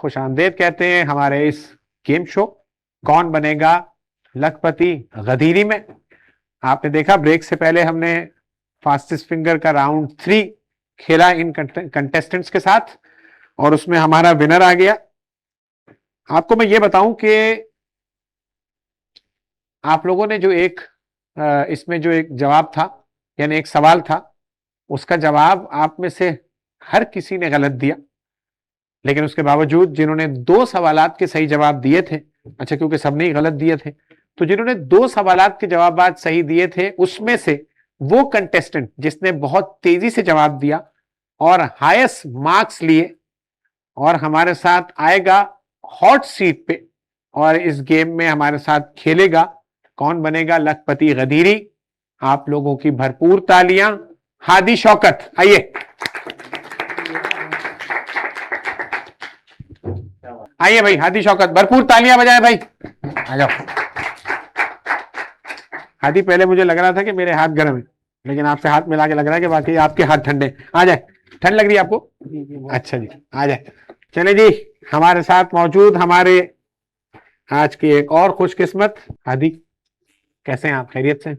खुशामदीद कहते हैं हमारे इस गेम शो कौन बनेगा लखपति गदीरी में। आपने देखा ब्रेक से पहले हमने फास्टेस्ट फिंगर का राउंड 3 खेला इन कंटेस्टेंट्स के साथ और उसमें हमारा विनर आ गया। आपको मैं ये बताऊं कि आप लोगों ने जो इसमें जो एक जवाब था यानी एक सवाल था उसका जवाब आप में से हर किसी ने गलत दिया, लेकिन उसके बावजूद जिन्होंने 2 सवालात के सही जवाब दिए थे, अच्छा क्योंकि सबने ही गलत दिए थे, तो जिन्होंने 2 सवालात के जवाब सही दिए थे उसमें से वो कंटेस्टेंट जिसने बहुत तेजी से जवाब दिया और हाईएस्ट मार्क्स लिए और हमारे साथ आएगा हॉट सीट पे और इस गेम में हमारे साथ खेलेगा कौन बनेगा लखपति गदीरी। आप लोगों की भरपूर तालियां हादी शौकत, आइए। आइए भाई हादी शौकत, भरपूर तालियां बजाएं भाई, आ जाओ। हादी पहले मुझे लग रहा था कि मेरे हाथ गर्म है, लेकिन आपसे हाथ मिला के लग रहा है कि बाकी आपके हाथ ठंडे। आ जाए, ठंड लग रही है आपको? अच्छा जी, आ जाए। चले जी, हमारे साथ मौजूद हमारे आज की एक और खुशकिस्मत हादी, कैसे हैं आप? खैरियत से?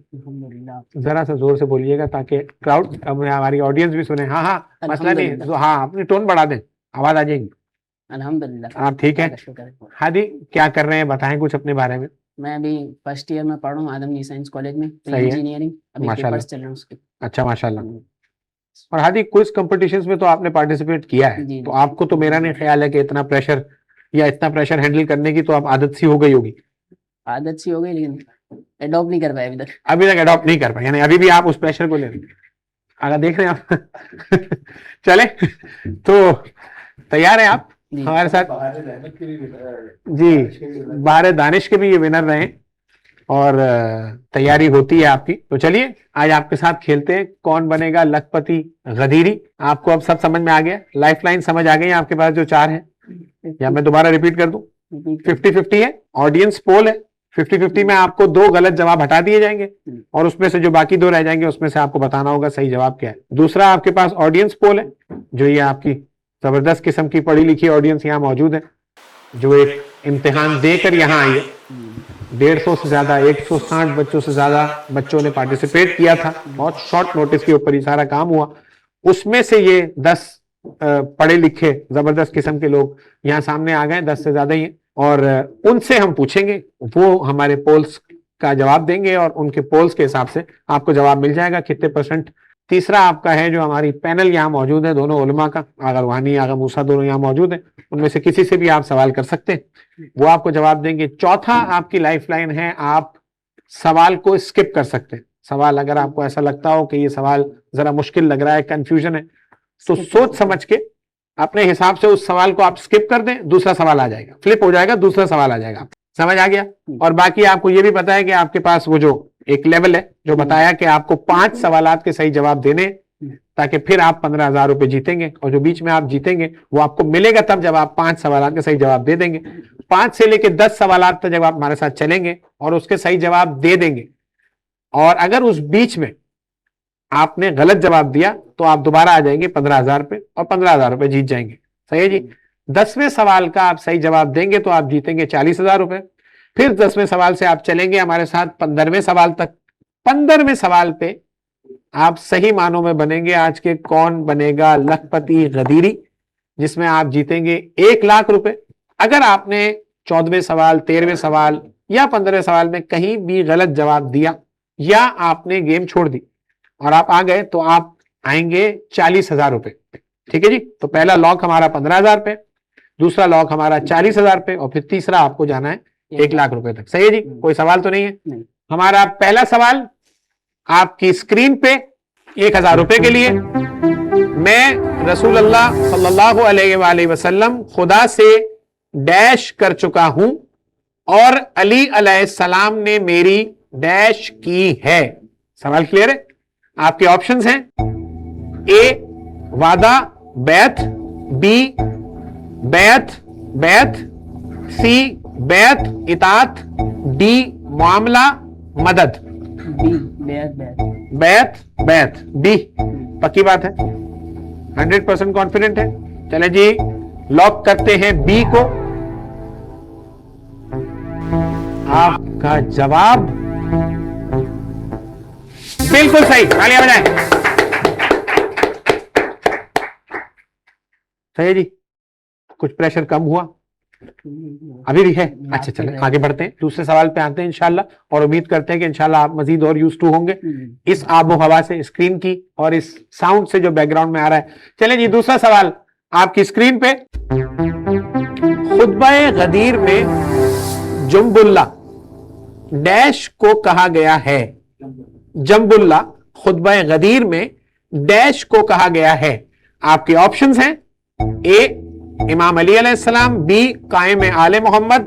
जरा सा जोर से बोलिएगा ताकि क्राउड हमारी ऑडियंस भी सुने। हाँ हाँ, मसला नहीं, तो हाँ अपनी टोन बढ़ा दें, आवाज आ जाएगी। अल्हम्दुलिल्लाह। आप ठीक है? हादी क्या कर रहे हैं, बताएं कुछ अपने बारे में। मैं अभी फर्स्ट ईयर में पढ़ रहा हूँ आदमजी साइंस कॉलेज में, इंजीनियरिंग, अभी पेपर्स चल रहे हैं उसके। अच्छा माशाल्लाह। और हादी क्विज कंपटीशंस में तो आपने पार्टिसिपेट किया है, तो आपको तो मेरा नहीं ख्याल है कि इतना प्रेशर हैंडल करने की तो आप आदत सी हो गई होगी। आदत सी हो गई, लेकिन एडॉप्ट नहीं कर पाए अभी तक एडॉप्ट नहीं कर पाए, यानी अभी भी आप उस प्रेशर को ले रहे हैं। अगर देख रहे हैं आप चले तो तैयार हैं आप हमारे साथ? जी, बाहर दानिश के भी ये विनर रहे और तैयारी होती है आपकी, तो चलिए आज आपके साथ खेलते हैं कौन बनेगा लखपति गदीरी। आपको अब सब समझ में आ गया, लाइफ लाइन समझ आ गई आपके पास जो 4 है, या मैं दोबारा रिपीट कर दूं? 50-50 है, ऑडियंस पोल है। 50-50 में आपको 2 गलत जवाब हटा दिए जाएंगे और उसमें से जो बाकी 2 रह जाएंगे उसमें से आपको बताना होगा सही जवाब क्या है। दूसरा आपके पास ऑडियंस पोल है, जो ये आपकी जबरदस्त किस्म की पढ़ी लिखी ऑडियंस यहाँ मौजूद है जो एक इम्तिहान देकर यहाँ आई है। 150 से ज्यादा, 160 बच्चों से ज्यादा बच्चों ने पार्टिसिपेट किया था, बहुत शॉर्ट नोटिस के ऊपर ये सारा काम हुआ। उसमें से ये 10 पढ़े लिखे जबरदस्त किस्म के लोग यहाँ सामने आ गए, 10 से ज्यादा ही, और उनसे हम पूछेंगे, वो हमारे पोल्स का जवाब देंगे और उनके पोल्स के हिसाब से आपको जवाब मिल जाएगा कितने %। तीसरा आपका है जो हमारी पैनल यहाँ मौजूद है, दोनों उलमा का, आगा रूहानी आगा मूसा दोनों यहाँ मौजूद है, उनमें से किसी से भी आप सवाल कर सकते हैं, वो आपको जवाब देंगे। चौथा आपकी लाइफ लाइन है, आप सवाल को स्किप कर सकते हैं। सवाल अगर आपको ऐसा लगता हो कि ये सवाल जरा मुश्किल लग रहा है, कंफ्यूजन है, तो सोच समझ के अपने हिसाब से उस सवाल को आप स्किप कर दें, दूसरा सवाल आ जाएगा, फ्लिप हो जाएगा, दूसरा सवाल आ जाएगा। समझ आ गया? और बाकी आपको ये भी पता है कि आपके पास वो जो एक लेवल है जो बताया कि आपको 5 सवालात के सही जवाब देने, ताकि फिर आप 15,000 रुपए जीतेंगे, और जो बीच में आप जीतेंगे वो आपको मिलेगा तब जब आप 5 सवालात के सही जवाब दे देंगे। 5 से लेकर 10 सवालात तक जब आप हमारे साथ चलेंगे और उसके सही जवाब दे देंगे, और अगर उस बीच में आपने गलत जवाब दिया तो आप दोबारा आ जाएंगे 15,000 पे और 15,000 रुपए जीत जाएंगे। सही है जी? 10वें सवाल का आप सही जवाब देंगे तो आप जीतेंगे 40,000 रुपए। फिर 10वें सवाल से आप चलेंगे हमारे साथ 15वें सवाल तक। 15वें सवाल पे आप सही मानों में बनेंगे आज के कौन बनेगा लखपति गदीरी, जिसमें आप जीतेंगे 1 लाख रुपए। अगर आपने 14वें सवाल, 13वें सवाल या 15वें सवाल में कहीं भी गलत जवाब दिया या आपने गेम छोड़ दी और आप आ गए तो आप आएंगे 40,000 रुपए। ठीक है जी? तो पहला लॉक हमारा 15,000 पे, दूसरा लॉक हमारा 40,000 पे, और फिर तीसरा आपको जाना है 1 लाख रुपए तक। सही है जी? कोई सवाल तो नहीं है? नहीं। हमारा पहला सवाल आपकी स्क्रीन पे 1,000 रुपए के लिए। मैं रसूल अल्लाह सल्लल्लाहु अलैहि वसल्लम खुदा से डैश कर चुका हूं और अली अलैहिस्सलाम ने मेरी डैश की है। सवाल क्लियर है? आपके ऑप्शंस हैं, ए वादा बैत, बी बैत बैत, सी बैत इतात, डी मामला मदद। बी बैत बैत बैत बैत, बी पक्की बात है? 100% कॉन्फिडेंट है? चले जी, लॉक करते हैं बी को। आपका जवाब बिल्कुल सही, तालियां बजाएं। सही है जी, कुछ प्रेशर कम हुआ? अभी भी है? अच्छा चलें आगे बढ़ते हैं, दूसरे सवाल पे आते हैं इंशाल्लाह, और उम्मीद करते हैं कि इंशाल्लाह आप मजीद और यूज टू होंगे इस आबो हवा से, स्क्रीन की और इस साउंड से जो बैकग्राउंड में आ रहा है। चलें जी, दूसरा सवाल आपकी स्क्रीन पे। खुतबा गदीर में जंबुल्ला डैश को कहा गया है। जंबुल्ला खुतबा गदीर में डैश को कहा गया है। आपके ऑप्शंस हैं, ए इमाम अली अलैहिस्सलाम, बी कायम आले मोहम्मद,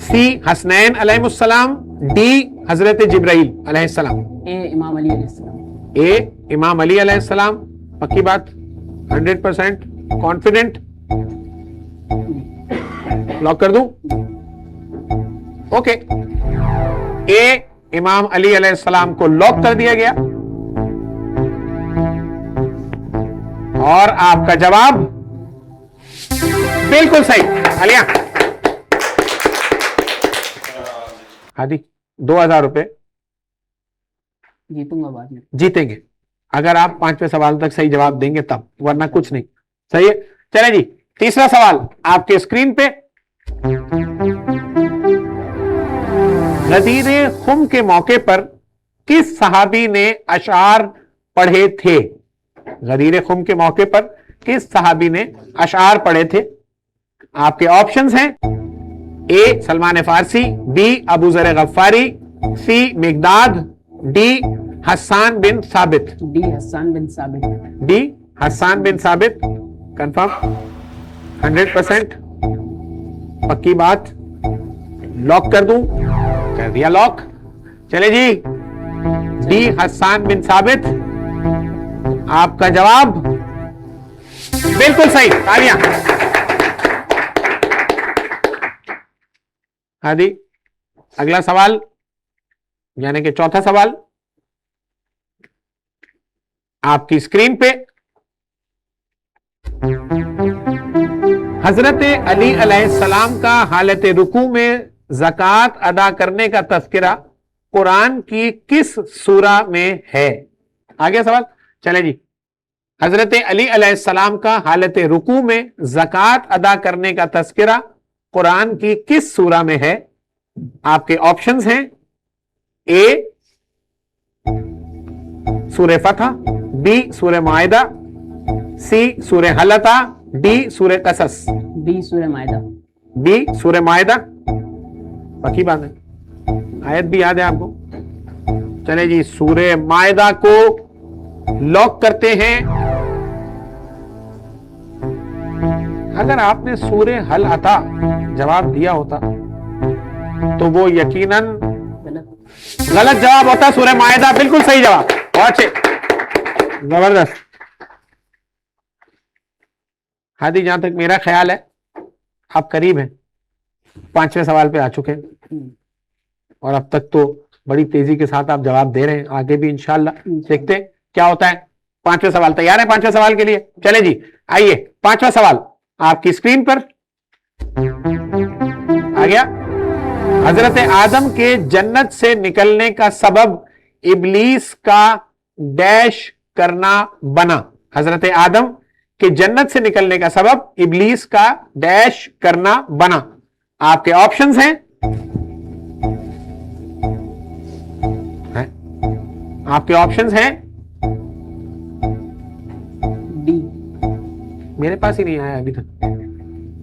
सी हसनैन अलैहिस्सलाम, डी हजरत जिब्राइल अलैहिस्सलाम। ए इमाम अली अलैहिस्सलाम। ए इमाम अली अलैहिस्सलाम, पक्की बात? 100% कॉन्फिडेंट? लॉक कर दूं? ओके, ए इमाम अली अलैहिस्सलाम को लॉक कर दिया गया और आपका जवाब बिल्कुल सही। अलिया हादी 2000 रुपए जीतूंगा बाद में। जीतेंगे अगर आप 5वें सवाल तक सही जवाब देंगे तब, वरना कुछ नहीं। सही है, चले जी, तीसरा सवाल आपके स्क्रीन पे। गदीर खुम के मौके पर किस सहाबी ने अशार पढ़े थे? गदीर खुम के मौके पर किस सहाबी ने अशार पढ़े थे? आपके ऑप्शंस हैं, ए सलमान फारसी, बी अबू जर गफ्फारी, सी मिकदाद, डी हसान बिन साबित। डी हसान बिन साबित। डी हसान बिन साबित, कंफर्म? 100% पक्की बात? लॉक कर दूं? कर दिया लॉक। चले जी, डी हसान बिन साबित आपका जवाब बिल्कुल सही। तालियां। हादी अगला सवाल यानी कि चौथा सवाल आपकी स्क्रीन पे। हजरत अली अलैहिस्सलाम का हालत रुकू में ज़कात अदा करने का तज़किरा कुरान की किस सूरा में है? आगे सवाल, चले जी। हजरत अली अलैहिस्सलाम का हालत रुकू में ज़कात अदा करने का तज़किरा कुरान की किस सूरा में है? आपके ऑप्शंस हैं, ए सूरे फतह, बी सूरे माइदा, सी सूरे हलता, डी सूरे कसस। बी सूरे माइदा। बी सूरे माइदा, पक्की बात है? आयत भी याद है आपको? चले जी, सूरे माइदा को लॉक करते हैं। अगर आपने सूरे हल अता जवाब दिया होता तो वो यकीनन गलत जवाब होता। सूरे माइदा बिल्कुल सही जवाब, बहुत अच्छे, जबरदस्त। हादी जहां तक मेरा ख्याल है आप करीब हैं, 5वें सवाल पे आ चुके हैं और अब तक तो बड़ी तेजी के साथ आप जवाब दे रहे हैं। आगे भी इंशाल्लाह देखते हैं क्या होता है। 5वें सवाल तैयार है? 5वें सवाल के लिए चले जी, आइए 5वां सवाल आपकी स्क्रीन पर आ गया। हजरत आदम के जन्नत से निकलने का सबब इब्लीस का डैश करना बना। हजरत आदम के जन्नत से निकलने का सबब इब्लीस का डैश करना बना। आपके ऑप्शंस हैं, आपके ऑप्शंस हैं, डी। मेरे पास ही नहीं आया अभी तक,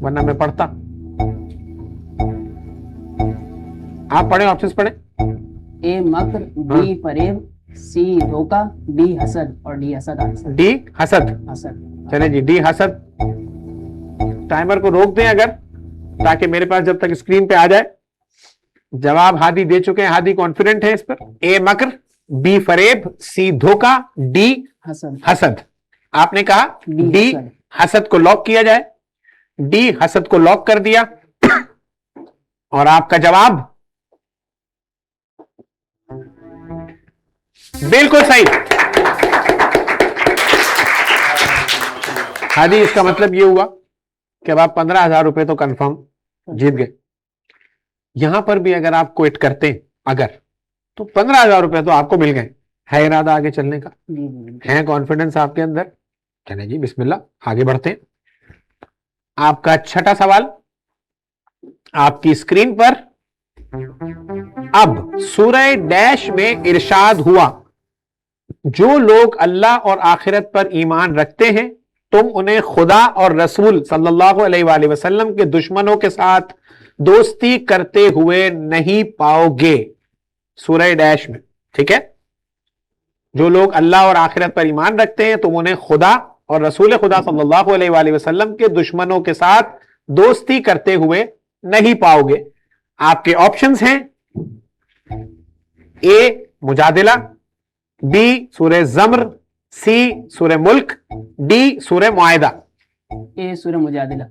वरना मैं पढ़ता। आप पढ़े, ऑप्शंस पढ़े। ए मकर, बी फरेब, सी धोखा, डी हसद और डी हसद आंसर। डी हसद। हसद। चले जी, डी हसद। टाइमर को रोक दें अगर, ताकि मेरे पास जब तक स्क्रीन पे आ जाए। जवाब हादी दे चुके हैं, हादी कॉन्फिडेंट है इस पर। ए मकर, बी फरेब, सी धोखा, डी हसद। हसद। आपने कहा डी हसद। हसद को लॉक किया जाए। डी हसद को लॉक कर दिया और आपका जवाब बिल्कुल सही। हादी इसका मतलब ये हुआ कि अब आप 15,000 रुपए तो कंफर्म जीत गए। यहां पर भी अगर आप क्विट करते हैं अगर, तो 15,000 रुपए तो आपको मिल गए। है इरादा आगे चलने का? है कॉन्फिडेंस आपके अंदर? चले जी बिस्मिल्लाह आगे बढ़ते हैं। आपका छठा सवाल आपकी स्क्रीन पर। अब सूरह डैश में इरशाद हुआ, जो लोग अल्लाह और आखिरत पर ईमान रखते हैं तुम उन्हें खुदा और रसूल सल्लल्लाहु अलैहि वसल्लम के दुश्मनों के साथ दोस्ती करते हुए नहीं पाओगे। सूरह डैश में, ठीक है, जो लोग अल्लाह और आखिरत पर ईमान रखते हैं तुम उन्हें खुदा और रसूल खुदा सल्लल्लाहु अलैहि वसल्लम के दुश्मनों के साथ दोस्ती करते हुए नहीं पाओगे। आपके ऑप्शंस हैं, ए मुजादिला, बी सूरह ज़म्र, सी सूरह मुल्क, डी सूरह मुआहिदा। ए सूरह मुजादिला।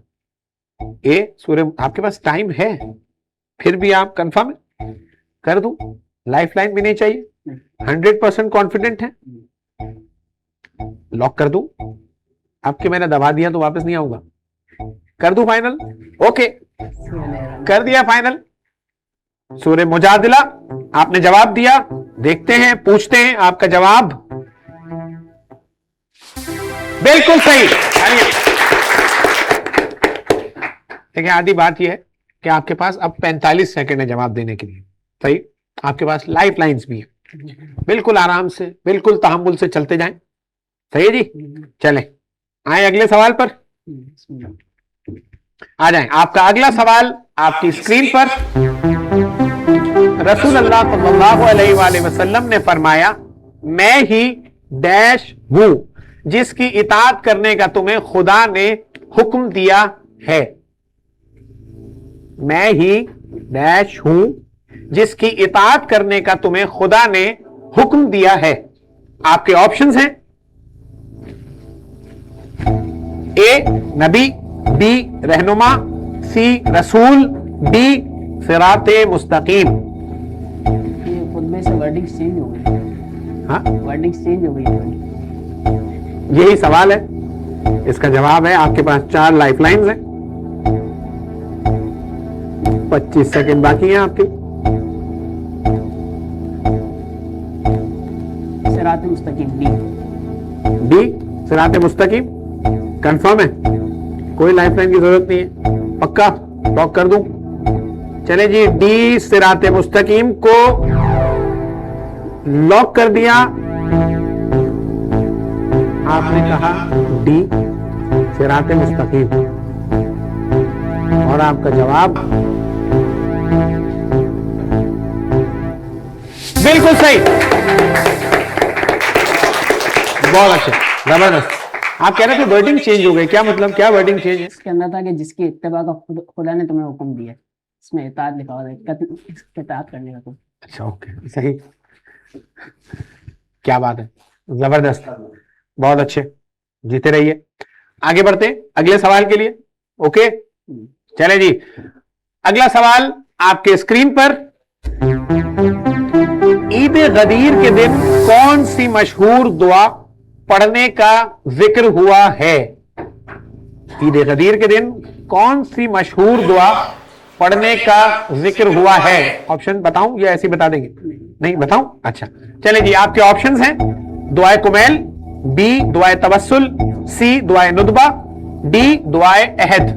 ए सूरह, आपके पास टाइम है फिर भी आप कंफर्म है? कर दूं? लाइफलाइन भी नहीं चाहिए? 100% कॉन्फिडेंट है? लॉक कर दूं? आपके मैंने दबा दिया तो वापस नहीं आऊंगा। कर दूं फाइनल? ओके, कर दिया फाइनल। सूरह मुजादिला आपने जवाब दिया। देखते हैं, पूछते हैं आपका जवाब। बिल्कुल सही। देखिए आधी बात यह है कि आपके पास अब 45 सेकंड है जवाब देने के लिए। सही, आपके पास लाइफ लाइन्स भी है। बिल्कुल आराम से, बिल्कुल तहम्मुल से चलते जाएं। सही है जी, चलें आए अगले सवाल पर। आ जाएं। आपका अगला सवाल आपकी स्क्रीन पर। रसूल अल्लाह सल्लल्लाहु अलैहि वसल्लम ने फरमाया, मैं ही डैश हूं जिसकी इताअत करने का तुम्हें खुदा ने हुक्म दिया है। मैं ही डैश हूं जिसकी इताअत करने का तुम्हें खुदा ने हुक्म दिया है। आपके ऑप्शंस हैं, ए नबी, बी रहनुमा, सी रसूल, डी सिराते मुस्तकीम। ये खुतबे से वर्डिंग चेंज हो गई। हाँ, वर्डिंग चेंज हो गई। यही सवाल है, इसका जवाब है। आपके पास 4 लाइफलाइंस हैं। 25 सेकंड बाकी हैं आपके। सिराते मुस्तकीम, डी सिराते मुस्तकीम। कंफर्म है? कोई लाइफलाइन की जरूरत नहीं है? पक्का लॉक कर दूं? चले जी, डी सिराते मुस्तकीम को लॉक कर दिया। आपने कहा डी सिराते मुस्तकीम और आपका जवाब बिल्कुल सही। बहुत अच्छे, जबरदस्त। आप कह रहे थे वर्डिंग चेंज हो गई, क्या मतलब, क्या वर्डिंग चेंज है? इसके अंदर था कि जिसकी इत्तिबा का खुदा ने तुम्हें हुक्म दिया। इसमें इताअत लिखा हुआ है, इताअत करने का तुम। अच्छा ओके, सही, क्या बात है, जबरदस्त, बहुत अच्छे, जीते रहिए। आगे बढ़ते हैं अगले सवाल के लिए। ओके चले जी, अगला सवाल आपके स्क्रीन पर। ईद गदीर के दिन कौन सी मशहूर दुआ पढ़ने का जिक्र हुआ है? ईद गदीर के दिन कौन सी मशहूर दुआ पढ़ने का जिक्र हुआ है? ऑप्शन बताऊं या ऐसे ही बता देंगे? नहीं बताऊं? अच्छा चले जी, आपके ऑप्शंस हैं, दुआए कुमैल, बी दुआए तवस्सुल, सी दुआए नुदबा, डी दुआए अहद।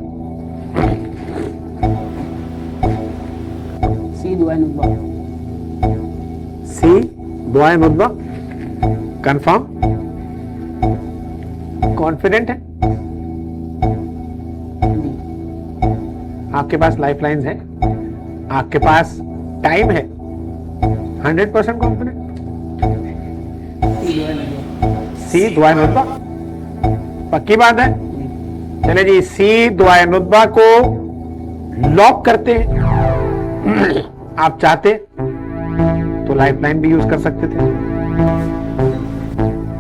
सी दुआए नुदबा। सी दुआए नुदबा। कंफर्म? कॉन्फिडेंट है? आपके पास लाइफलाइंस है, आपके पास टाइम है, 100% कॉन्फिडेंट? सी दुआए नुदबा, पक्की बात है? चले जी, सी दुआए नुदबा को लॉक करते हैं। आप चाहते तो लाइफलाइन भी यूज कर सकते थे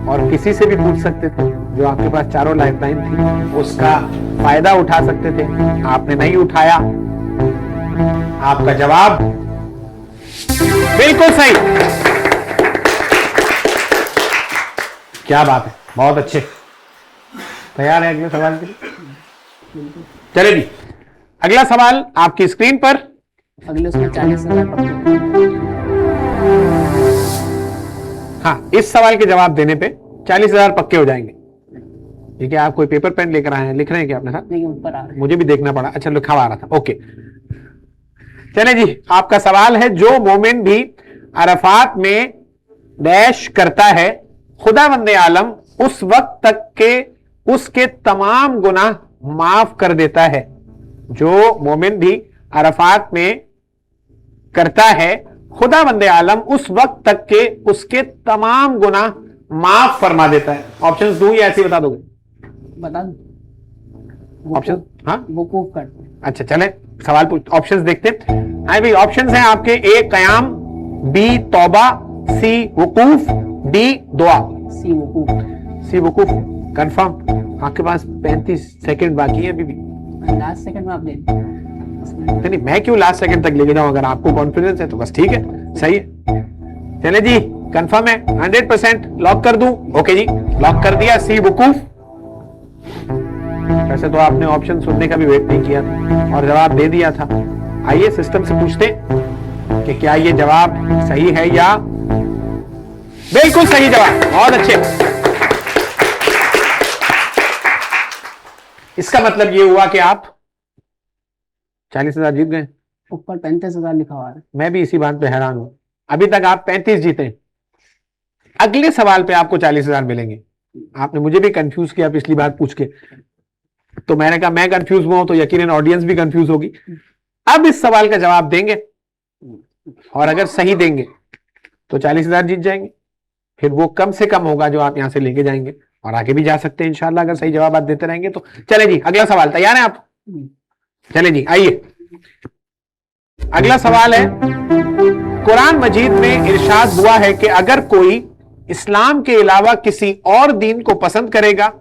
और किसी से भी पूछ सकते थे, जो आपके पास चारों लाइफलाइन थी उसका फायदा उठा सकते थे। आपने नहीं उठाया। आपका जवाब बिल्कुल सही। क्या बात है, बहुत अच्छे। तैयार है अगले सवाल के लिए? चले जी, अगला सवाल आपकी स्क्रीन पर। अगले उसमें 40,000 पक्के। हाँ, इस सवाल के जवाब देने पे 40,000 पक्के हो जाएंगे। ठीक है, आप कोई पेपर पेन लेकर आए हैं, लिख रहे हैं क्या अपने साथ? नहीं, ऊपर आ रहा है। मुझे भी देखना पड़ा। अच्छा, लिखा आ रहा था। ओके, चले जी, आपका सवाल है, जो मोमिन भी अरफात में डैश करता है, खुदावंद आलम उस वक्त तक के उसके तमाम गुनाह माफ कर देता है। जो मोमिन भी अरफात में करता है, खुदावंद आलम उस वक्त तक के उसके तमाम गुनाह माफ फरमा देता है। ऑप्शंस दूं या ऐसे ही बता दोगे? बता दो। ऑप्शन? हाँ, वकूफ करते हैं। अच्छा, चले सवाल पूछ, ऑप्शंस देखते हैं। आई भाई, ऑप्शंस हैं आपके: ए कयाम, बी तौबा, सी वकूफ, डी दुआ। सी वकूफ। सी वकूफ कंफर्म? आपके पास 35 सेकंड बाकी है अभी भी। लास्ट सेकंड में आप दे दें। नहीं, मैं क्यों लास्ट सेकंड तक लेके जाऊं? अगर आपको कॉन्फिडेंस है तो बस ठीक है, सही है। चले जी, कंफर्म है 100%? लॉक कर दूं? ओके जी, लॉक कर दिया, सी वकूफ। वैसे तो आपने ऑप्शन सुनने का भी वेट नहीं किया और जवाब दे दिया था। आइए सिस्टम से पूछते कि क्या ये जवाब सही है या बिल्कुल सही जवाब। बहुत अच्छे। इसका मतलब ये हुआ कि आप 40,000 जीत गए। ऊपर 35,000 लिखा हुआ है। मैं भी इसी बात पे हैरान हूं, अभी तक आप 35 जीते। अगले सवाल पे आपको 40,000 मिलेंगे। आपने मुझे भी कंफ्यूज किया पिछली बार पूछ के, तो मैंने कहा मैं कंफ्यूज हुआ हूं तो यकीनन ऑडियंस भी कंफ्यूज होगी। अब इस सवाल का जवाब देंगे और अगर सही देंगे तो 40,000 जीत जाएंगे। फिर वो कम से कम होगा जो आप यहां से लेके जाएंगे, और आगे भी जा सकते हैं इंशाल्लाह, अगर सही जवाब आप देते रहेंगे तो। चले जी, अगला सवाल। तैयार हैं आप? चले जी, आइए। अगला सवाल है, कुरान मजीद में इरशाद हुआ है कि अगर कोई इस्लाम के अलावा किसी और दीन को पसंद करेगा,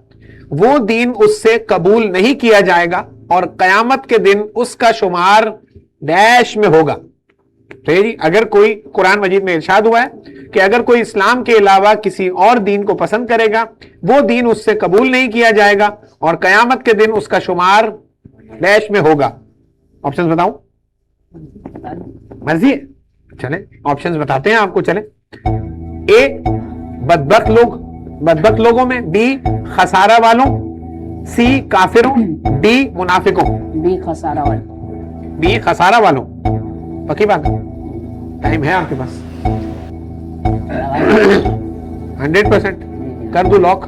वो दीन उससे कबूल नहीं किया जाएगा और कयामत के दिन उसका शुमार डैश में होगा। तो ये जी, अगर कोई, कुरान मजीद में इरशाद हुआ है कि अगर कोई इस्लाम के अलावा किसी और दीन को पसंद करेगा, वो दीन उससे कबूल नहीं किया जाएगा और कयामत के दिन उसका शुमार डैश में होगा। ऑप्शंस बताऊं? मर्जी है, चले ऑप्शंस बताते हैं आपको। चले, ए बदबख्त लोगों में, बी खसारा वालों, सी काफिरों, डी मुनाफिकों। बी खसारा वाले। बी खसारा वालों, पक्की बात? टाइम है आपके पास? 100% कर दो लॉक?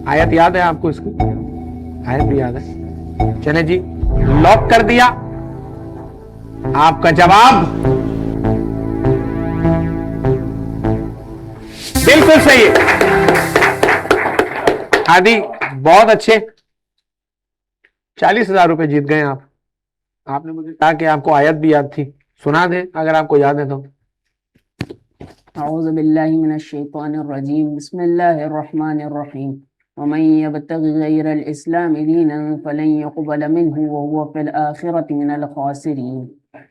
आयत याद है आपको? इसकी आयत भी याद है। चले जी, लॉक कर दिया। आपका जवाब बिल्कुल सही है। आदि, बहुत अच्छे। 40,000 रुपए जीत गए आप। आपने मुझे कहा कि आपको आयत भी याद थी, सुना दे अगर आपको याद है तो। औज़ु बिल्लाहि मिनश शैतानिर रजीम, बिस्मिल्लाहिर्रहमानिर्रहीम। वमन यब्तगि गैरल इस्लामि दीनन फलन युक़बल मिन्हु व हुवा फिल आखिरति मिनल खासिरीन।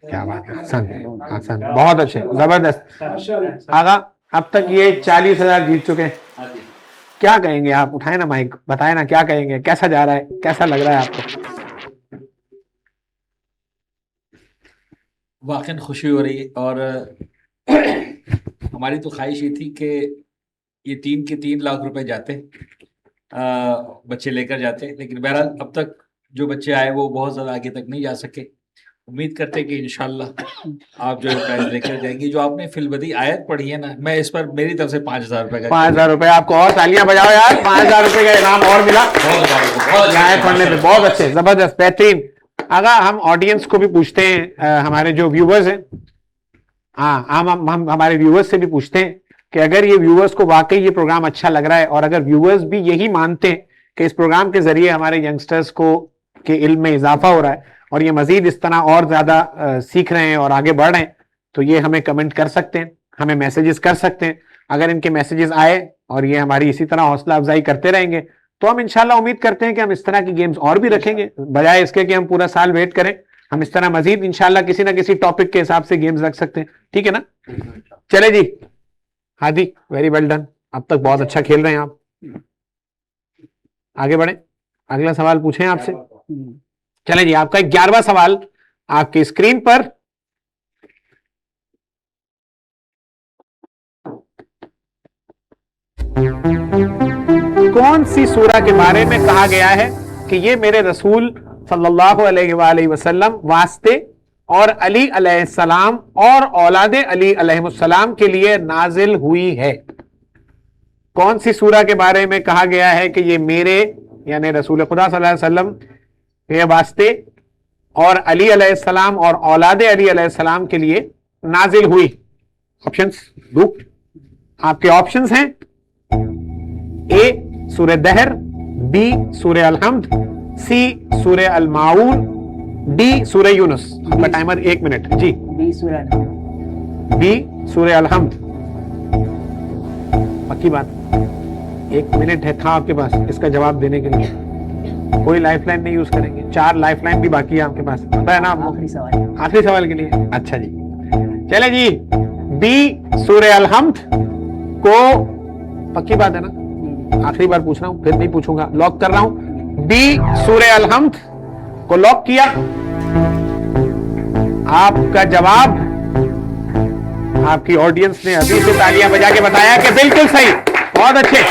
क्या बात है, हसन हसन, बहुत अच्छे, जबरदस्त। आगा, अब तक ये 40,000 जीत चुके हैं। क्या कहेंगे आप? उठाए ना माइक, बताए ना क्या कहेंगे, कैसा जा रहा है, कैसा लग रहा है आपको? वाकई खुशी हो रही है और हमारी तो ख्वाहिश ये थी कि ये 3 के 3 लाख रुपए जाते, बच्चे लेकर जाते, लेकिन बहरहाल अब तक जो बच्चे आए वो बहुत ज़्यादा आगे तक नहीं जा सके। उम्मीद करते हैं कि इंशाल्लाह आप जो है प्राइज लेकर जाएंगे। जो आपने फिलबदी आयत पढ़ी है ना, मैं इस पर मेरी तरफ से 5,000 रुपए का 5,000 रुपए आपको, और तालियां बजाओ यार। 5,000 रुपए का इनाम और मिला आयत पढ़ने पे। बहुत अच्छे, जबरदस्त, बेहतरीन। अगर हम ऑडियंस को भी पूछते हैं, हमारे जो व्यूवर्स हैं, हाँ, हम हमारे व्यूवर्स से भी पूछते हैं कि अगर ये व्यूवर्स को वाकई ये प्रोग्राम अच्छा लग रहा है और अगर व्यूवर्स भी यही मानते हैं कि इस प्रोग्राम के जरिए हमारे यंगस्टर्स को के इल्म में इजाफा हो रहा है और ये मजीद इस तरह और ज्यादा सीख रहे हैं और आगे बढ़ रहे हैं, तो ये हमें कमेंट कर सकते हैं, हमें मैसेजेस कर सकते हैं। अगर इनके मैसेजेस आए और ये हमारी इसी तरह हौसला अफजाई करते रहेंगे तो हम इंशाल्लाह उम्मीद करते हैं कि हम इस तरह की गेम्स और भी रखेंगे, बजाय इसके कि हम पूरा साल वेट करें। हम इस तरह मजीद इंशाल्लाह किसी ना किसी टॉपिक के हिसाब से गेम्स रख सकते हैं। ठीक है ना? चले जी, हादी, वेरी वेल डन। अब तक बहुत अच्छा खेल रहे हैं आप। आगे बढ़े, अगला सवाल पूछें आपसे। हम्म, चले जी, आपका 11वां सवाल आपकी स्क्रीन पर। कौन सी सूरा के बारे में कहा गया है कि ये मेरे रसूल सल्लल्लाहु अलैहि वसल्लम वास्ते और अली अलैहिस्सलाम और औलादे अली अलैहिस्सलाम के लिए नाजिल हुई है? कौन सी सूरा के बारे में कहा गया है कि ये मेरे यानी रसूल खुदा सल्लल्लाहु अलैहि वसल्लम के वास्ते और अली अलैहिस्सलाम और औलादे अली अलैहिस्सलाम के लिए नाजिल हुई? ऑप्शंस दो, आपके ऑप्शंस हैं ए सूरह दहर, बी सूरह अल-हम्द, सी सूरह अल-माऊन, डी सूरह यूनुस। आपका टाइमर 1 मिनट जी। बी सूरह बी सूरह अल-हम्द, पक्की बात? 1 मिनट है था आपके पास इसका जवाब देने के लिए। कोई लाइफलाइन नहीं यूज करेंगे, 4 लाइफलाइन भी बाकी है आपके पास, पता है ना आपको? आखिरी सवाल। आखिरी सवाल के लिए अच्छा जी, चले जी। बी सूरह अल-हम्द को पक्की बात है ना? आखिरी बार पूछ रहा हूं, फिर नहीं पूछूंगा, लॉक कर रहा हूं। बी सूरह अल-हम्द को लॉक किया। आपका जवाब आपकी ऑडियंस ने अभी से तालियां बजा के बताया कि बिल्कुल सही, बहुत अच्छे,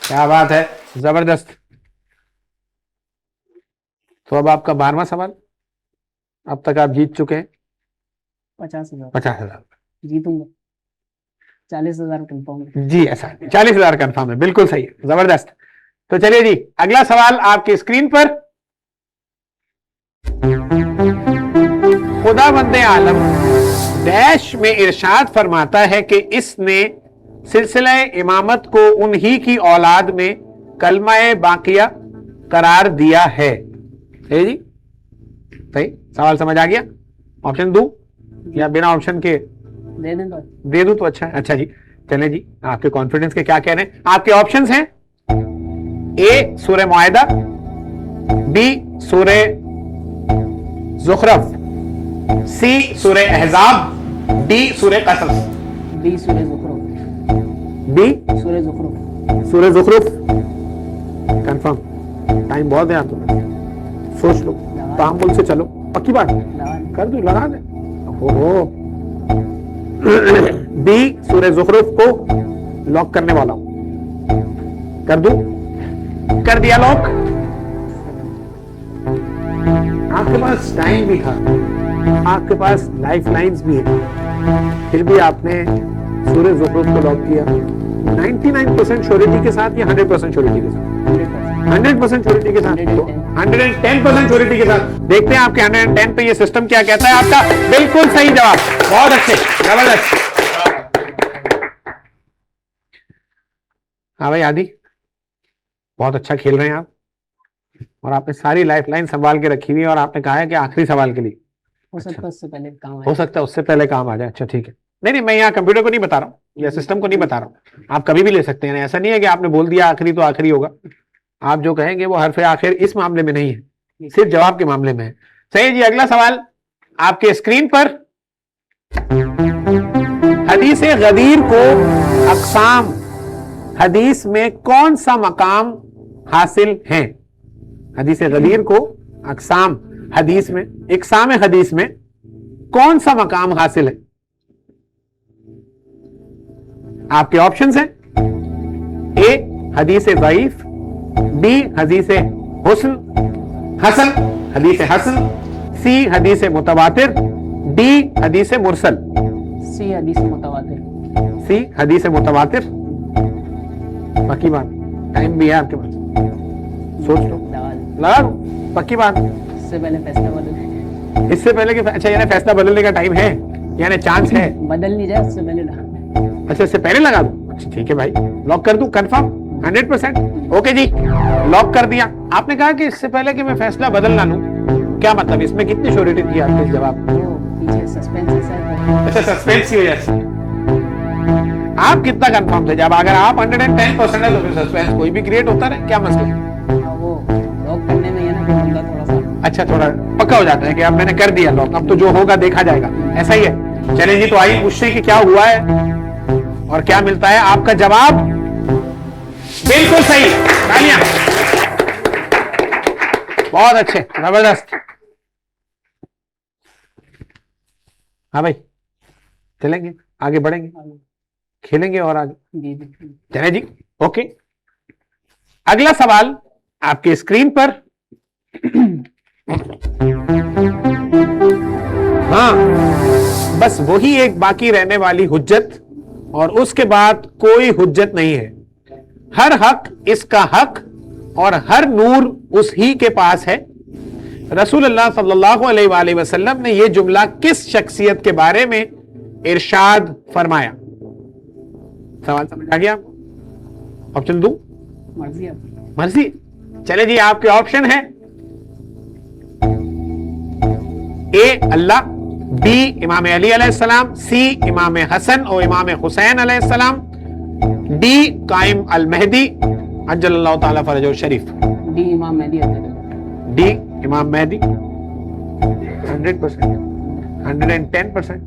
क्या बात है, जबरदस्त। तो अब आपका 12वां सवाल। अब तक आप जीत चुके हैं 50,000 50,000। जीतूंगा। 40,000 कंफर्म। जी ऐसा 40,000 कंफर्म है, बिल्कुल सही है, जबरदस्त। तो चलिए जी, अगला सवाल आपकी स्क्रीन पर। खुदा बंदे आलम डैश में इरशाद फरमाता है कि इसने सिलसिला इमामत को उन्हीं की औलाद में कलमा-ए बाकिया करार दिया है। जी सही, सवाल समझ आ गया? ऑप्शन दूं या बिना ऑप्शन के दे दें तो। दे दूं तो अच्छा है। अच्छा जी, चलें जी, आपके कॉन्फिडेंस के क्या कह रहे हैं। आपके ऑप्शंस हैं ए सूरह मुआहिदा, बी सूरह ज़ुखरफ, सी सूरह अहज़ाब, डी सूरह कसस। बी सूरह ज़ुखरुफ। बी सूरह ज़ुखरुफ। सूरह ज़ुखरुफ कंफर्म? टाइम बहुत है आपके पास, सोच लो, तामुल से चलो, पक्की बात कर दो, लगा दे। ओहो, बी सूरह ज़ुखरुफ को लॉक करने वाला हूं, कर दूं? कर दिया लॉक। आपके पास टाइम भी था, आपके पास लाइफ लाइन्स भी है, फिर भी आपने सूरह ज़ुखरुफ को लॉक किया। 99% श्योरिटी के साथ या 100% श्योरिटी के साथ? 100% श्योरिटी के साथ, तो 110% श्योरिटी के साथ। देखते हैं आपके 110 पे ये सिस्टम क्या कहता है। आपका बिल्कुल सही जवाब, बहुत अच्छे, जबरदस्त। हाँ भाई आदि, बहुत अच्छा खेल रहे हैं आप, और आपने सारी लाइफलाइन संभाल के रखी हुई है, और आपने कहा है कि आखिरी सवाल के लिए हो सकता है उससे पहले काम हो सकता है उससे पहले काम आ जाए। अच्छा ठीक है, नहीं मैं यहाँ कंप्यूटर को नहीं बता रहा हूँ या सिस्टम को नहीं बता रहा हूँ, आप कभी भी ले सकते हैं। ऐसा नहीं है कि आपने बोल दिया आखिरी तो आखिरी होगा, आप जो कहेंगे वो हरफ आखिर इस मामले में नहीं है, सिर्फ जवाब के मामले में है। सही जी, अगला सवाल आपके स्क्रीन पर। हदीस गदीर को अक़साम हदीस में कौन सा मकाम हासिल है? हदीस गदीर को अक़साम हदीस में, इक़साम हदीस में कौन सा मकाम हासिल है? आपके ऑप्शंस हैं ए हदीस ज़ईफ, बी हदीस हसन हदीस हसन, सी हदीस मुतवातिर, डी हदीस मुरसल। सी हदीस मुतवातिर। सी हदीस मुतवातिर, पक्की बात? टाइम भी है आपके पास, सोच लो, लगा लो, पक्की बात? इससे पहले फैसला बदल, इससे पहले कि अच्छा यानी फैसला बदलने का टाइम है, यानी चांस है, बदल नहीं जाए उससे पहले लगा। अच्छा इससे पहले लगा दो? अच्छा ठीक है भाई, लॉक कर दूं? कंफर्म 100%? ओके जी, लॉक कर दिया। आपने कहा कि इससे पहले कि मैं फैसला बदल ना लूं, क्या मतलब? इसमें कितनी श्योरिटी थी आपके इस जवाब? पीछे सस्पेंस है। अच्छा सस्पेंस की वजह से आप कितना कंफर्म थे? जब अगर आप 110% है तो फिर सस्पेंस कोई भी क्रिएट होता है, क्या मसला है? वो लॉक करने में ये ना कि बंदा थोड़ा सा अच्छा थोड़ा पक्का हो जाता है कि अब मैंने कर दिया लॉक, अब तो जो होगा देखा जाएगा, ऐसा ही है। चलिए जी, तो आइए पूछते हैं कि क्या हुआ है और क्या मिलता है। आपका जवाब बिल्कुल सही, तालियां, बहुत अच्छे, जबरदस्त। हाँ भाई, चलेंगे आगे, बढ़ेंगे, खेलेंगे और आगे। जी जी। चले जी, ओके। अगला सवाल आपके स्क्रीन पर। हाँ, बस वही एक बाकी रहने वाली हुज्जत, और उसके बाद कोई हुज्जत नहीं है। हर हक इसका हक और हर नूर उस ही के पास है। रसूलुल्लाह सल्लल्लाहु अलैहि वसल्लम ने यह जुमला किस शख्सियत के बारे में इरशाद फरमाया? सवाल समझ आ गया? ऑप्शन दूं? मर्जी आपकी। मर्जी। चले जी, आपके ऑप्शन है ए अल्लाह, बी इमाम अली अलैहिस्सलाम, सी इमाम हसन और इमाम हुसैन अलैहिस्सलाम, डी काइम अल मेहदी अज्जलल्लाहु ताला फरजहु शरीफ। डी इमाम मेहदी। डी इमाम मेहदी। 100%, 110%,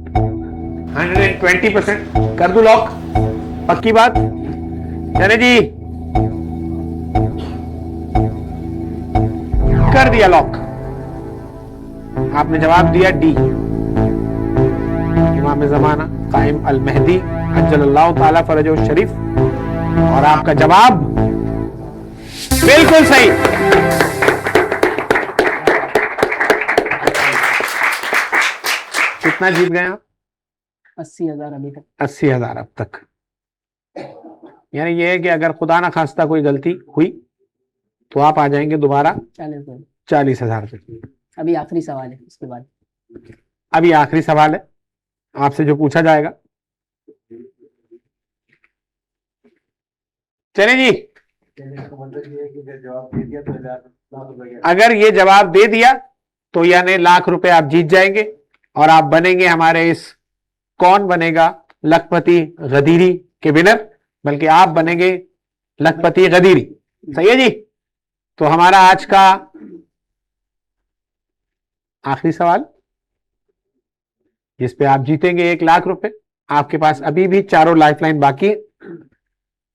120%। कर दूं लॉक? पक्की बात? चले जी, कर दिया लॉक। आपने जवाब दिया डी, इमाम ज़माना काइम अल मेहदी अज्जलल्लाहु ताला फरजहु शरीफ, और आपका जवाब बिल्कुल सही। कितना जीत गए आप? 80,000 अभी तक। 80,000 अब तक। यानी यह है कि अगर खुदा ना खास्ता कोई गलती हुई तो आप आ जाएंगे दोबारा 40,000 पे। अभी आखिरी सवाल है, उसके बाद अभी आखिरी सवाल है आपसे जो पूछा जाएगा। चलें जी, अगर ये जवाब दे दिया तो यानी लाख रुपए आप जीत जाएंगे और आप बनेंगे हमारे इस कौन बनेगा लखपति गदीरी के विनर, बल्कि आप बनेंगे लखपति गदीरी। सही है जी। तो हमारा आज का आखिरी सवाल, जिस पे आप जीतेंगे 1 लाख रुपए। आपके पास अभी भी चारों लाइफलाइन बाकी है।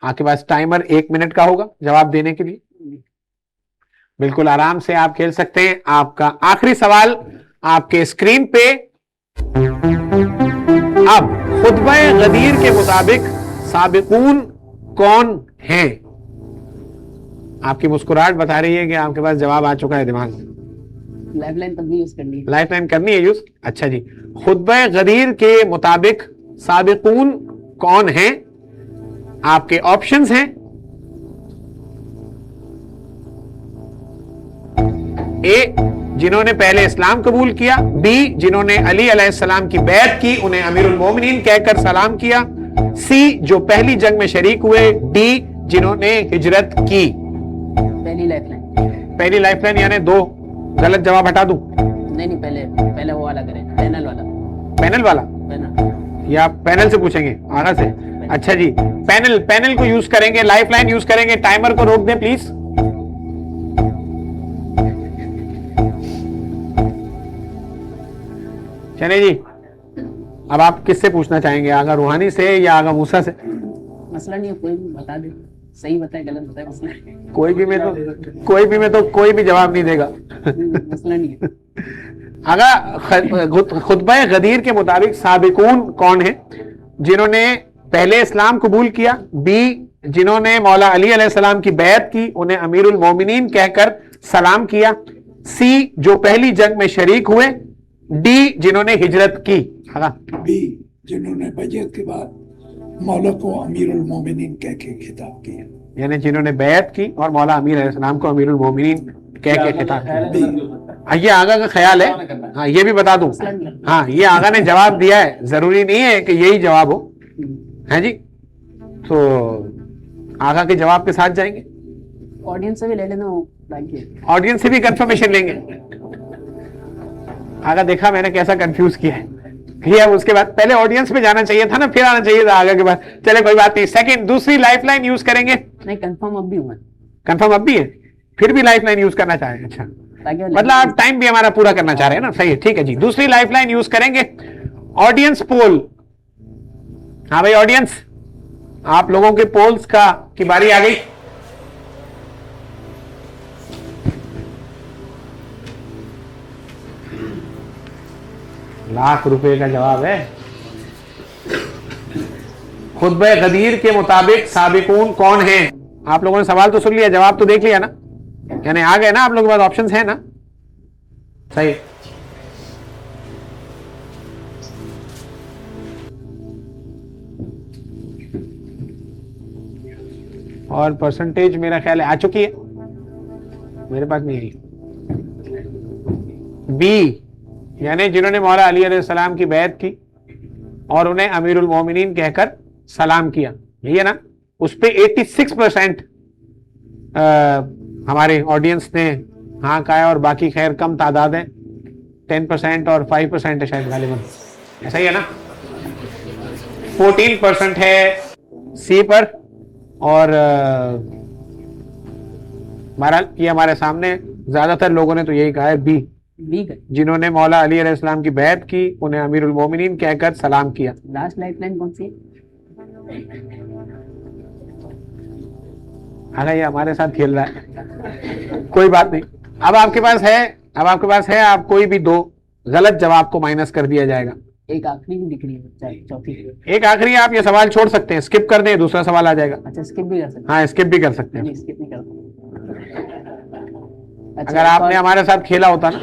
आपके पास टाइमर 1 मिनट का होगा जवाब देने के लिए। बिल्कुल आराम से आप खेल सकते हैं। आपका आखिरी सवाल आपके स्क्रीन पे। अब खुतबा गदीर के मुताबिक साबिकून कौन हैं? आपकी मुस्कुराहट बता रही है कि आपके पास जवाब आ चुका है दिमाग में। लाइफलाइन तब भी यूज करनी है। लाइफलाइन करनी है यूज? अच्छा जी। खुतबा गदीर के मुताबिक साबिकून कौन हैं? आपके ऑप्शंस हैं ए जिन्होंने पहले इस्लाम कबूल किया, बी जिन्होंने अली अलैहिस्सलाम की बैत की, उन्हें अमीरुल मोमिनीन कहकर सलाम किया, सी जो पहली जंग में शरीक हुए, डी जिन्होंने हिजरत की। पहली लाइफलाइन यानी 2 गलत जवाब हटा दूं? नहीं, पहले वो वाला करें, पैनल वाला। पैनल वाला? पैनल या पैनल से पूछेंगे आगा से? अच्छा जी, पैनल को यूज करेंगे, लाइफलाइन यूज करेंगे। टाइमर को रोक दें प्लीज। चले जी, अब आप किससे पूछना चाहेंगे, आगा रूहानी से या आगा मूसा से? मसला नहीं है, कोई भी बता दे, सही बताए गलत बताए, मसला नहीं। कोई भी में तो कोई भी जवाब नहीं देगा। मसला नहीं है। आगा खुतबा गदीर के मुताबिक साबिकून कौन है? जिन्होंने पहले इस्लाम कबूल किया, बी जिन्होंने मौला अली अलैहिस्सलाम की बैत की, उन्हें अमीरुल मोमिनीन कहकर सलाम किया, सी जो पहली जंग में शरीक हुए, डी जिन्होंने हिजरत की। बी जिन्होंने बैत के बाद मौला को अमीरुल मोमिनीन कह के खिताब किया, यानी जिन्होंने बैत की और मौला अमीर अलैहिस्सलाम को अमीरुल मोमिनीन कह के खिताब किया। ये आगा का ख्याल है। हाँ, ये भी बता दूं। हाँ, ये आगा ने जवाब दिया है, जरूरी नहीं है कि यही जवाब हो, है जी। तो आगा के जवाब के साथ जाएंगे। ऑडियंस से भी ले लेना, ऑडियंस से भी कंफर्मेशन लेंगे। आगा देखा मैंने कैसा कंफ्यूज किया है। अब उसके बाद पहले ऑडियंस में जाना चाहिए था ना, फिर आना चाहिए था आगे के बाद। चले कोई बात नहीं। सेकंड दूसरी लाइफलाइन यूज करेंगे। नहीं, कंफर्म अब भी हुआ। कंफर्म अब भी है, फिर भी लाइफलाइन यूज करना चाह रहे हैं? अच्छा, मतलब आप टाइम भी हमारा पूरा करना चाह रहे हैं ना? सही है, ठीक है जी। दूसरी लाइफलाइन यूज करेंगे। Audience poll. हाँ भाई ऑडियंस, आप लोगों के पोल्स की बारी आ गई। लाख रुपए का जवाब है। खुतबे गदीर के मुताबिक साबिकून कौन है? आप लोगों ने सवाल तो सुन लिया, जवाब तो देख लिया ना, यानी आ गए ना आप लोगों के पास ऑप्शंस है ना? सही। और परसेंटेज मेरा ख्याल है आ चुकी है, मेरे पास नहीं आई। बी यानी जिन्होंने मौला अली अलैहिस्सलाम की बैत की और उन्हें अमीरुल मोमिनीन कहकर सलाम किया, यही है ना? उस पे 86% हमारे ऑडियंस ने हाँ कहा है और बाकी खैर कम तादाद है, 10% और 5% है शायद गालिबन, ऐसा ही है ना? 14% है सी पर और बहरहाल ये हमारे सामने ज्यादातर लोगों ने तो यही कहा है बी, जिन्होंने मौला अली अलैहिस्सलाम की बैत की उन्हें अमीरुल मोमिनीन कहकर सलाम किया। लास्ट लाइफलाइन कौन सी है? हाँ ये हमारे साथ खेल रहा है, कोई बात नहीं। अब आपके पास है, आप कोई भी दो गलत जवाब को माइनस कर दिया जाएगा। एक आखिरी भी दिख रही है, चौथी। एक आखिरी, आप ये सवाल छोड़ सकते हैं, स्किप कर दें, दूसरा सवाल आ जाएगा। अच्छा स्किप भी कर सकते हाँ स्किप भी कर सकते हैं। हैं? स्किप नहीं करते। अच्छा, अगर आपने हमारे साथ खेला होता ना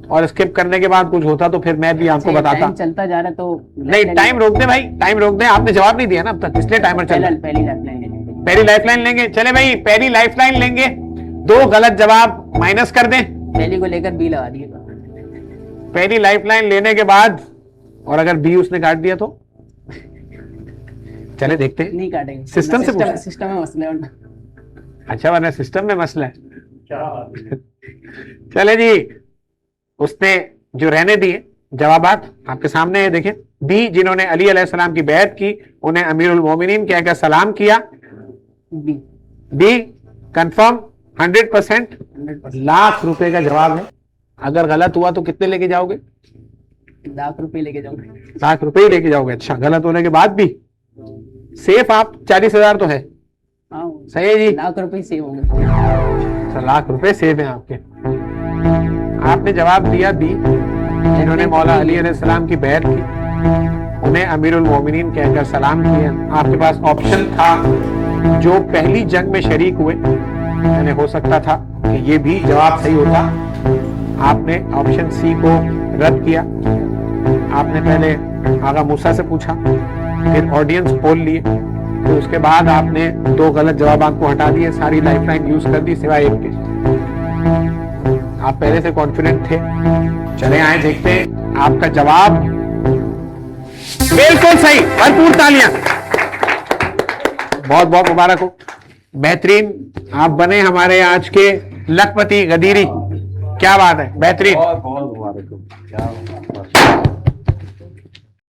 और स्किप करने के बाद कुछ होता तो फिर मैं भी आपको बताता। टाइम चलता जा रहा तो नहीं, टाइम रोक दे भाई, टाइम रोक दे, आपने जवाब नहीं दिया ना अब तक, इसलिए टाइमर चल रहा है। पहली लाइफलाइन लेंगे। पहली लाइफलाइन लेंगे, चले भाई पहली लाइफलाइन लेंगे, दो गलत जवाब माइनस कर दें, पहली को लेकर बी लगा दिए। पहली लाइफलाइन लेने के बाद और अगर बी उसने काट दिया तो चले देखते हैं। नहीं काटेंगे, सिस्टम से पूछो। सिस्टम में मसला है। अच्छा वरना सिस्टम में मसला है। चले जी, उसने जो रहने दिए जवाबात आपके सामने है, देखिए। बी जिन्होंने अली अलैहिस्सलाम की बैत की उन्हें अमीरुल मोमिनीन कहकर सलाम किया। बी कंफर्म 100% लाख रुपए का जवाब है। अगर गलत हुआ तो कितने लेके जाओगे? लाख रुपए लेके जाओगे। लाख रुपए ही लेके जाओगे। अच्छा, गलत होने के बाद भी सेफ आप 40,000 तो है। हाँ सही है जी, लाख रुपए सेव होंगे। अच्छा लाख रुपए सेव है आपके। आपने जवाब दिया बी जिन्होंने मौला अली अलैहिस्सलाम की बैत की उन्हें अमीरुल मोमिनीन कहकर सलाम किया। आपके पास ऑप्शन था जो पहली जंग में शरीक हुए, यानी हो सकता था कि ये भी जवाब सही होता। आपने ऑप्शन सी को रद्द किया। आपने पहले आगा मूसा से पूछा, फिर ऑडियंस पोल लिए, तो उसके बाद आपने दो गलत जवाब को हटा दिए, सारी लाइफलाइन यूज कर दी सिवाय एक के। आप पहले से कॉन्फिडेंट थे। चले आए देखते हैं आपका जवाब बिल्कुल सही। भरपूर तालियां, बहुत बहुत मुबारक हो, बेहतरीन। आप बने हमारे आज के लखपति गदीरी। क्या बात है, बेहतरीन। बहुत बहुत मुबारक हो। क्या